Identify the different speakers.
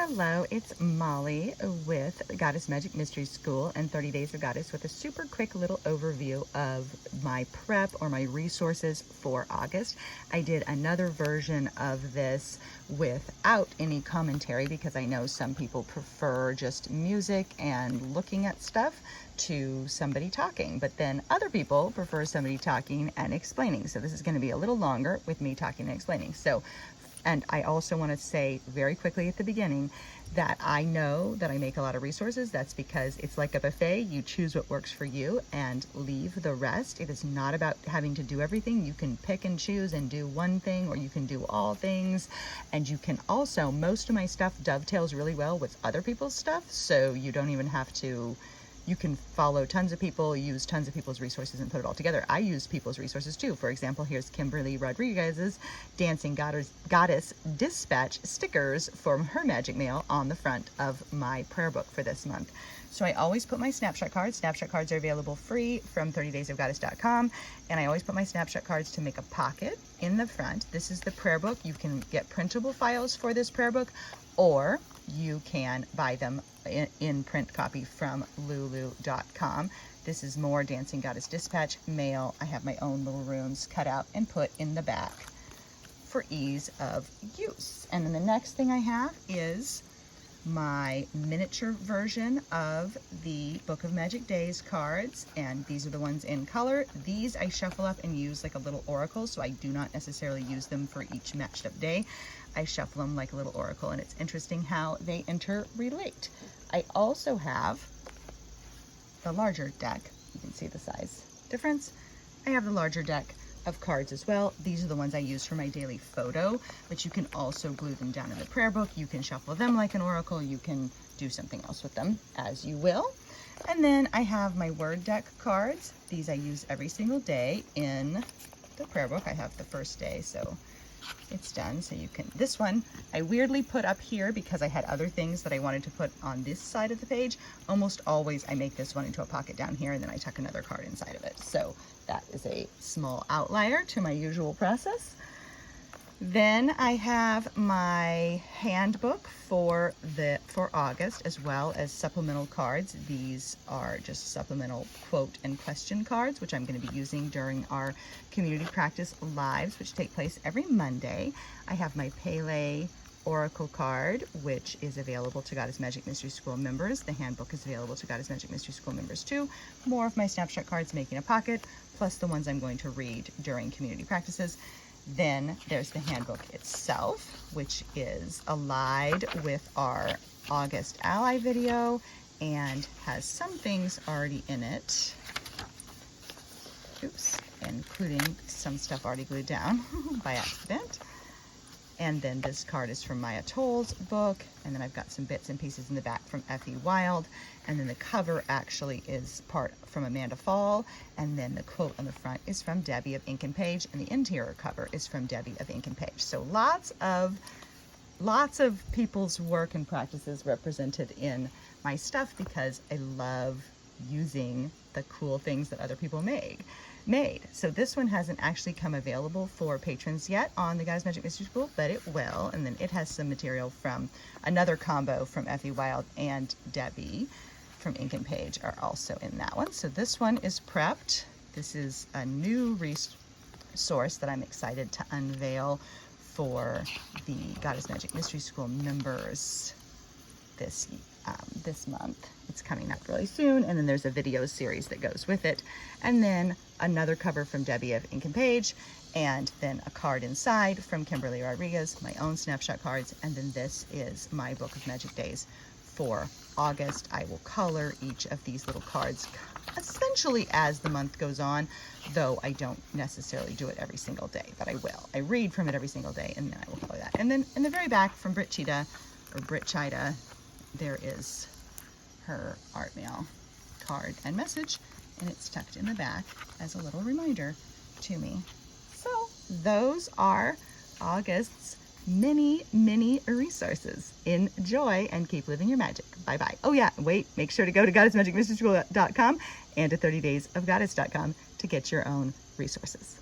Speaker 1: Hello, it's Molly with Goddess Magic Mystery School and 30 Days of Goddess with a super quick little overview of my prep or my resources for August. I did another version of this without any commentary because I know some people prefer just music and looking at stuff to somebody talking, but then other people prefer somebody talking and explaining. So this is going to be a little longer with me talking and explaining. And I also want to say very quickly at the beginning that I know that I make a lot of resources. That's because it's like a buffet. You choose what works for you and leave the rest. It is not about having to do everything. You can pick and choose and do one thing, or you can do all things. And you can also, most of my stuff dovetails really well with other people's stuff. So you don't even have to, you can follow tons of people, use tons of people's resources and put it all together. I use people's resources too. For example, here's Kimberly Rodriguez's Dancing Goddess Dispatch stickers from her Magic Mail on the front of my prayer book for this month. So I always put my snapshot cards. Snapshot cards are available free from 30daysofgoddess.com. And I always put my snapshot cards to make a pocket in the front. This is the prayer book. You can get printable files for this prayer book, or you can buy them in print copy from lulu.com. This is more Dancing Goddess Dispatch mail. I have my own little runes cut out and put in the back for ease of use. And then the next thing I have is my miniature version of the Book of Magic Days cards, and these are the ones in color. These I shuffle up and use like a little oracle, so I do not necessarily use them for each matched up day. I shuffle them like a little oracle, and it's interesting how they interrelate. I also have the larger deck. You can see the size difference. I have the larger deck of cards as well. These are the ones I use for my daily photo, but you can also glue them down in the prayer book. You can shuffle them like an oracle. You can do something else with them as you will. And then I have my word deck cards. These I use every single day in the prayer book. I have the first day, so it's done. So you can, this one I weirdly put up here because I had other things that I wanted to put on this side of the page. Almost always I make this one into a pocket down here, and then I tuck another card inside of it. So that is a small outlier to my usual process. Then I have my handbook for August, as well as supplemental cards. These are just supplemental quote and question cards, which I'm going to be using during our community practice lives, which take place every Monday. I have my Pele Oracle card, which is available to Goddess Magic Mystery School members. The handbook is available to Goddess Magic Mystery School members too. More of my snapshot cards making a pocket, plus the ones I'm going to read during community practices. Then there's the handbook itself, which is allied with our August Ally video and has some things already in it. Oops, including some stuff already glued down by accident. And then this card is from Maya Toll's book. And then I've got some bits and pieces in the back from Effie Wild. And then the cover actually is part from Amanda Fall. And then the quote on the front is from Debbie of Ink and Page. And the interior cover is from Debbie of Ink and Page. So lots of people's work and practices represented in my stuff, because I love using the cool things that other people made. So this one hasn't actually come available for patrons yet on the Goddess Magic Mystery School, but it will. And then it has some material from another combo from Effie Wild and Debbie from Ink and Page are also in that one. So this one is prepped. This is a new resource that I'm excited to unveil for the Goddess Magic Mystery School members this month. It's coming up really soon, and then there's a video series that goes with it, and then another cover from Debbie of Ink and Page, and then a card inside from Kimberly Rodriguez, my own snapshot cards, and then this is my Book of Magic Days for August. I will color each of these little cards essentially as the month goes on, though I don't necessarily do it every single day, but I will. I read from it every single day, and then I will color that. And then in the very back from Brit Chida, there is her art mail card and message, and it's tucked in the back as a little reminder to me. So those are August's many resources. Enjoy and keep living your magic. Bye-bye. Oh yeah, wait, make sure to go to goddessmagicmysteryschool.com and to 30daysofgoddess.com to get your own resources.